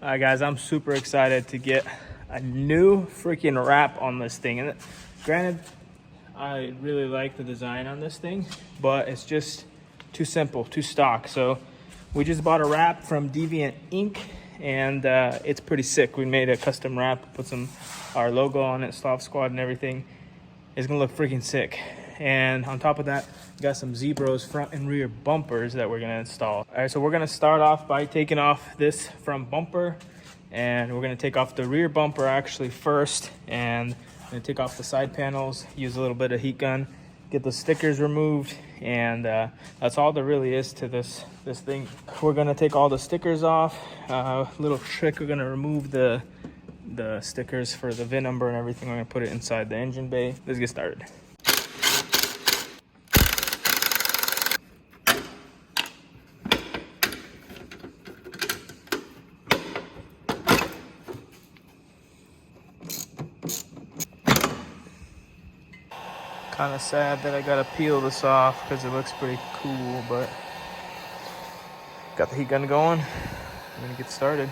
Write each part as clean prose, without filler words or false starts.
Alright guys, I'm super excited to get a new freaking wrap on this thing. And granted, I really like the design on this thing, but it's just too simple, too stock. So we just bought a wrap from DEVIANT INK, and it's pretty sick. We made a custom wrap, put our logo on it, Slav Squad and everything. It's gonna look freaking sick. And on top of that, we got some ZBROZ front and rear bumpers that we're gonna install. All right, so we're gonna start off by taking off this front bumper, and we're gonna take off the rear bumper actually first, and I'm gonna take off the side panels, use a little bit of heat gun, get the stickers removed, and that's all there really is to this thing. We're gonna take all the stickers off. Little trick, we're gonna remove the stickers for the VIN number and everything. We're gonna put it inside the engine bay. Let's get started. Kind of sad that I gotta peel this off because it looks pretty cool, but got the heat gun going. I'm gonna get started.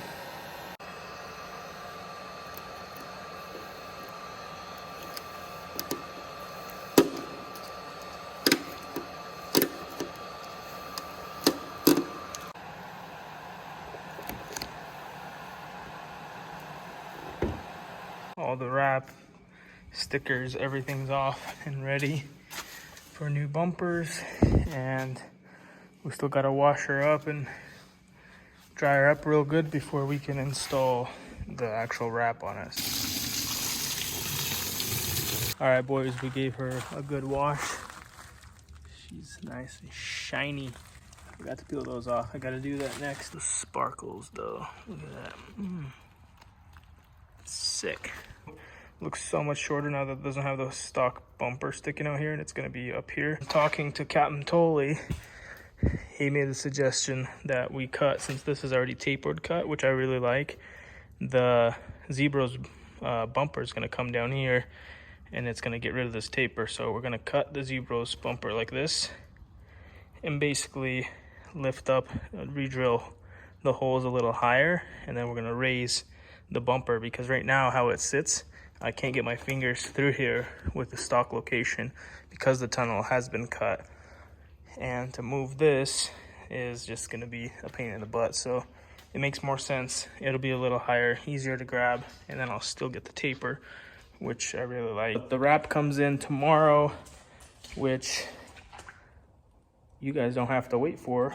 All the wrap, stickers, everything's off and ready for new bumpers, and we still gotta wash her up and dry her up real good before we can install the actual wrap on it. All right, boys, we gave her a good wash. She's nice and shiny. I got to peel those off. I gotta do that next. The sparkles though, look at that. Sick. Looks so much shorter now that it doesn't have the stock bumper sticking out here, and it's going to be up here. Talking to Captain Toley, he made the suggestion that we cut, since this is already tapered cut, which I really like, the ZBROZ bumper is going to come down here, and it's going to get rid of this taper. So we're going to cut the ZBROZ bumper like this, and basically lift up, re-drill the holes a little higher, and then we're going to raise the bumper, because right now how it sits, I can't get my fingers through here with the stock location because the tunnel has been cut. And to move this is just going to be a pain in the butt. So it makes more sense. It'll be a little higher, easier to grab, and then I'll still get the taper, which I really like. The wrap comes in tomorrow, which you guys don't have to wait for.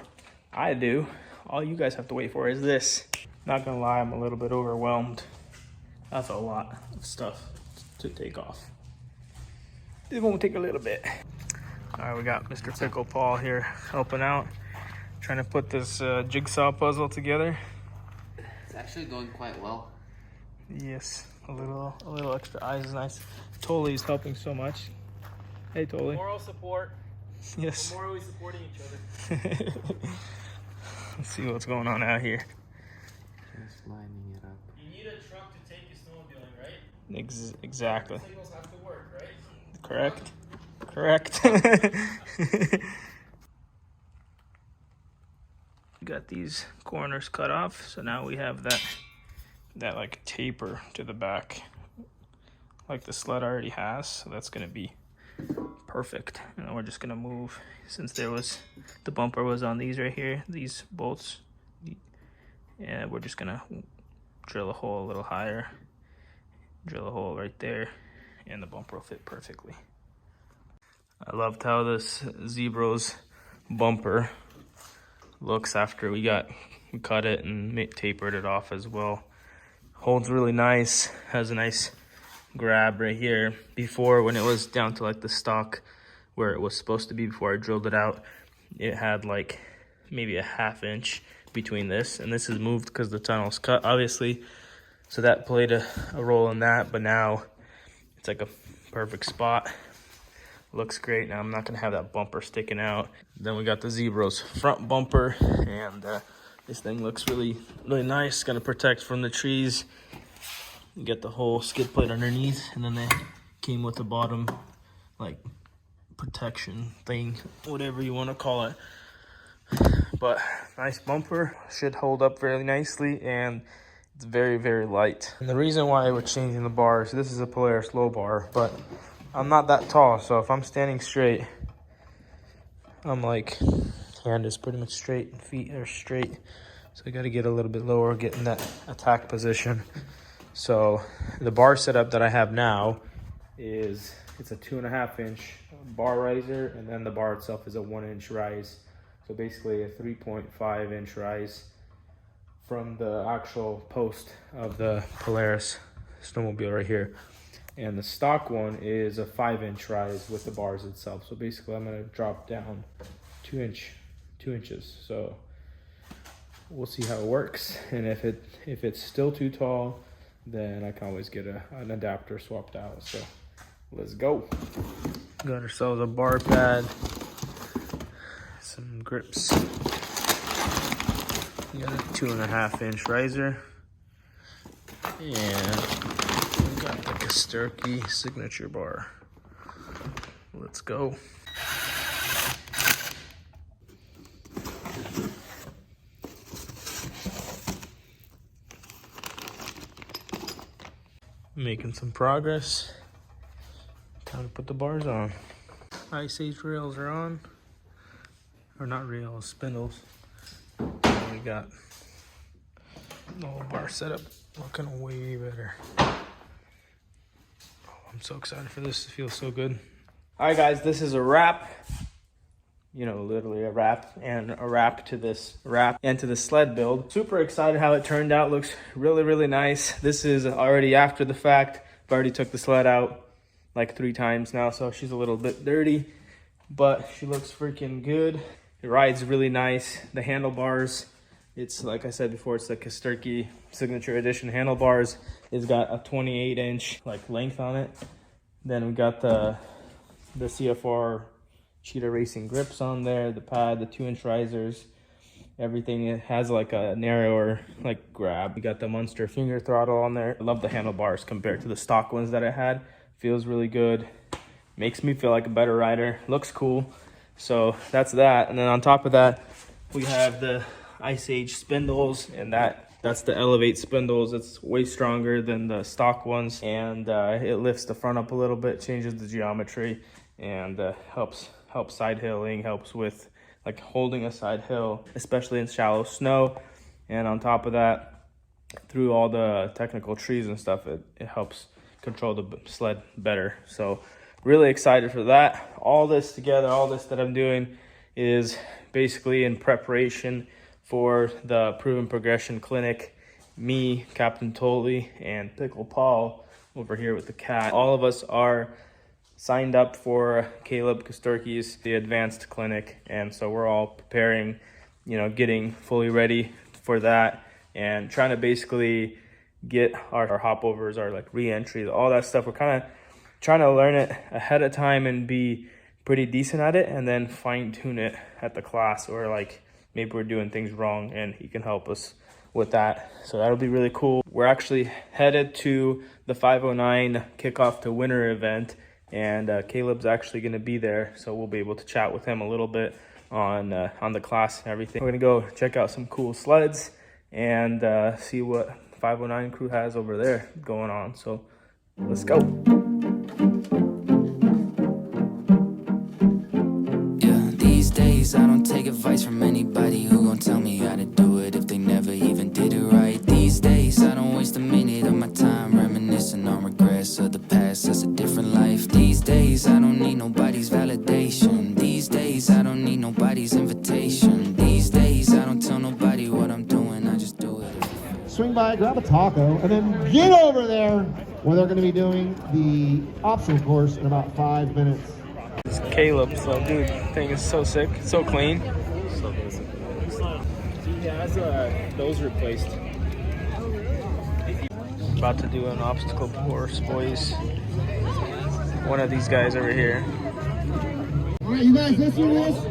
I do. All you guys have to wait for is this. Not gonna lie, I'm a little bit overwhelmed. That's a lot of stuff to take off. It won't take a little bit. All right, we got Mr. Pickle Paul here helping out, trying to put this jigsaw puzzle together. It's actually going quite well. Yes, a little extra eyes is nice. Toley's helping so much. Hey, Toley. Moral support. Yes. We're morally supporting each other. Let's see what's going on out here. Just lining it up. You need a truck to take you snowmobiling, right? Exactly. Signals have to work, right? Correct. Correct. Got these corners cut off, so now we have that like taper to the back, like the sled already has. So that's gonna be perfect. And then we're just gonna move, since the bumper was on these right here, these bolts. And we're just gonna drill a hole a little higher, drill a hole right there, and the bumper will fit perfectly. I loved how this ZBROZ bumper looks after we cut it and tapered it off as well. Holds really nice, has a nice grab right here. Before, when it was down to like the stock where it was supposed to be before I drilled it out, it had like maybe a ½ inch between this, and this is moved because the tunnel's cut, obviously, so that played a role in that. But now it's like a perfect spot. Looks great. Now I'm not gonna have that bumper sticking out. Then we got the ZBROZ front bumper, and this thing looks really nice. It's gonna protect from the trees. You get the whole skid plate underneath, and then they came with the bottom like protection thing, whatever you want to call it. But nice bumper, should hold up fairly nicely, and It's very, very light. And the reason why we're changing the bars, this is a Polaris low bar, but I'm not that tall. So if I'm standing straight, I'm like, hand is pretty much straight and feet are straight. So I got to get a little bit lower, get in that attack position. So the bar setup that I have now is, it's a 2.5 inch bar riser, and then the bar itself is a 1 inch rise. So basically a 3.5 inch rise from the actual post of the Polaris snowmobile right here. And the stock one is a 5 inch rise with the bars itself. So basically I'm gonna drop down 2 inches. So we'll see how it works. And if it's still too tall, then I can always get an adapter swapped out. So let's go. Got ourselves a bar pad, some grips. We got a 2.5 inch riser, and we got the KESTERKE signature bar. Let's go. Making some progress. Time to put the bars on. Iceage rails are on. Or not rails, spindles. And we got the whole bar setup looking way better. Oh, I'm so excited for this. It feels so good. Alright guys, this is a wrap. You know, literally a wrap and a wrap to this wrap and to the sled build. Super excited how it turned out. Looks really, really nice. This is already after the fact. I've already took the sled out like 3 times now, so she's a little bit dirty, but she looks freaking good. It rides really nice. The handlebars, it's like I said before, it's the KESTERKE signature edition handlebars. It's got a 28 inch like length on it. Then we got the CFR Cheetah Racing grips on there, the pad, the 2 inch risers, everything. It has like a narrower like grab. We got the MUNSTER finger throttle on there. I love the handlebars compared to the stock ones that I had. Feels really good. Makes me feel like a better rider. Looks cool. So that's that. And then on top of that, we have the Iceage spindles, and that's the Elevate spindles. It's way stronger than the stock ones, and it lifts the front up a little bit, changes the geometry, and helps side hilling, helps with like holding a side hill, especially in shallow snow. And on top of that, through all the technical trees and stuff, it helps control the sled better. So really excited for that. All this together, all this that I'm doing is basically in preparation for the Proven Progression Clinic. Me, Captain Tolly, and Pickle Paul over here with the cat. All of us are signed up for Caleb KESTERKE's The Advanced Clinic, and so we're all preparing, you know, getting fully ready for that and trying to basically get our hopovers, our like re-entry, all that stuff. We're kind of trying to learn it ahead of time and be pretty decent at it, and then fine tune it at the class, or like maybe we're doing things wrong and he can help us with that. So that'll be really cool. We're actually headed to the 509 kickoff to winter event, and Caleb's actually going to be there, so we'll be able to chat with him a little bit on the class and everything. We're going to go check out some cool sleds and see what 509 crew has over there going on. So let's go. Yeah, these days I don't take advice from anybody who gon' tell me how to do it if they never even did it right. These days I don't waste a minute of my time reminiscing on regrets of the past. That's a different life. These days I don't need nobody's validation. These days I don't need nobody's invitation. These days I don't tell nobody what I'm doing, I just do it. Swing by, grab a taco, and then get over there where they're going to be doing the obstacle course in about 5 minutes. It's Caleb, so dude, thing is so sick, so clean. So basic. He has those replaced. About to do an obstacle course, boys. One of these guys over here. All right, you guys, listen to this.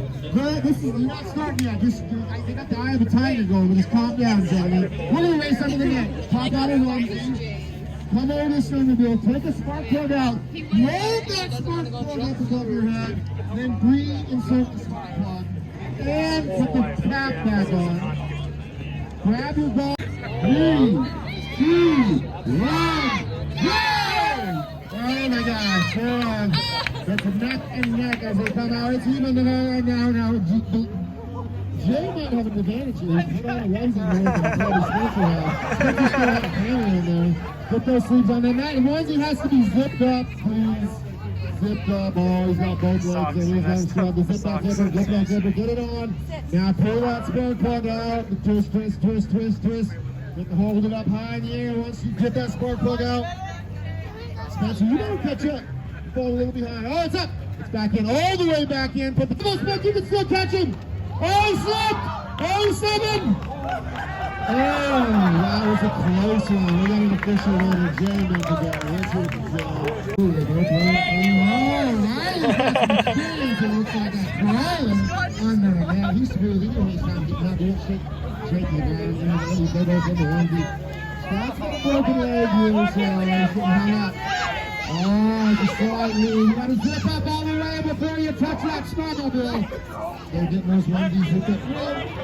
This is, you're not starting yet. They got the eye of a tiger going, but just calm down, gentlemen. We're going to race under the net. Pop out of one. Come over this snowmobile, take a spark plug out, hold that spark plug up above your head, then breathe, insert the spark plug, and put the cap back on. Grab your ball, breathe, 2, 1, go! Oh my gosh, hold on. It's neck and neck as they come out. It's even right now. Jay might have an advantage here. He's got a onesie more than a Polaris Khaos. But he's still have a hammer in there. Put those sleeves on. And that onesie has to be zipped up, please. Zipped up. Oh, he's got both legs in. He's got scrub. The zip back zipper, zip back zipper. Get it on. Now pull that spark plug out. Twist, twist, twist, twist, twist. Hold it up high in the air. Once you get that spark plug out, Spencer, you don't catch up. Fall a little behind. Oh, it's up. It's back in. All the way back in. Put the most back. You can still catch him. Oh, he slipped. Oh, he slipped. Oh, that was a close one. We got an official one with J-Man today. Let's hear it for Jay. Oh, nice. It looks like a crawling under him. Man, he's smooth. He knows how to get out there. Shaky, man. He's got those in the 1D. That's a broken leg here, so he's getting hung up. Oh, it's a slightly. You gotta zip up all the way before you touch that Snowmobile. They're getting those onesies with it.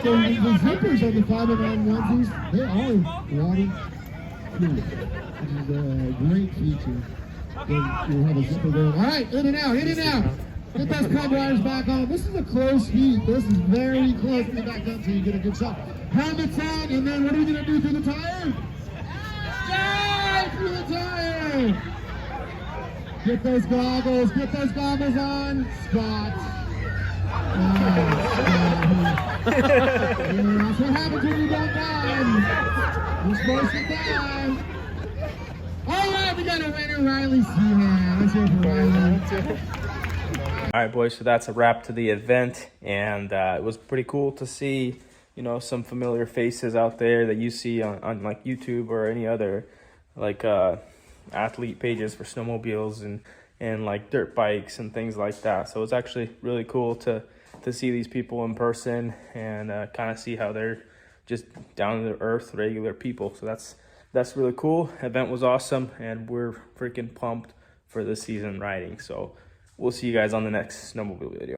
So the zippers on the 509 onesies, they are waterproof, which is a great feature. Then you'll have a zipper going. All right, in and out, in and out. Get those club wires back on. This is a close heat. This is very close. Get back up so you get a good shot. Helmets on, and then what are we gonna do through the tire? Dive through the tire. Get those goggles on, Scott. That's what happens when you don't dive. You're supposed to dive. All right, we got a winner, Riley Seaman. Let's hear for Riley. All right, boys, so that's a wrap to the event, and it was pretty cool to see, you know, some familiar faces out there that you see on like YouTube or any other like athlete pages for snowmobiles and like dirt bikes and things like that. So it's actually really cool to see these people in person and kind of see how they're just down to earth regular people. So that's really cool. Event was awesome, and we're freaking pumped for the season riding. So we'll see you guys on the next snowmobile video.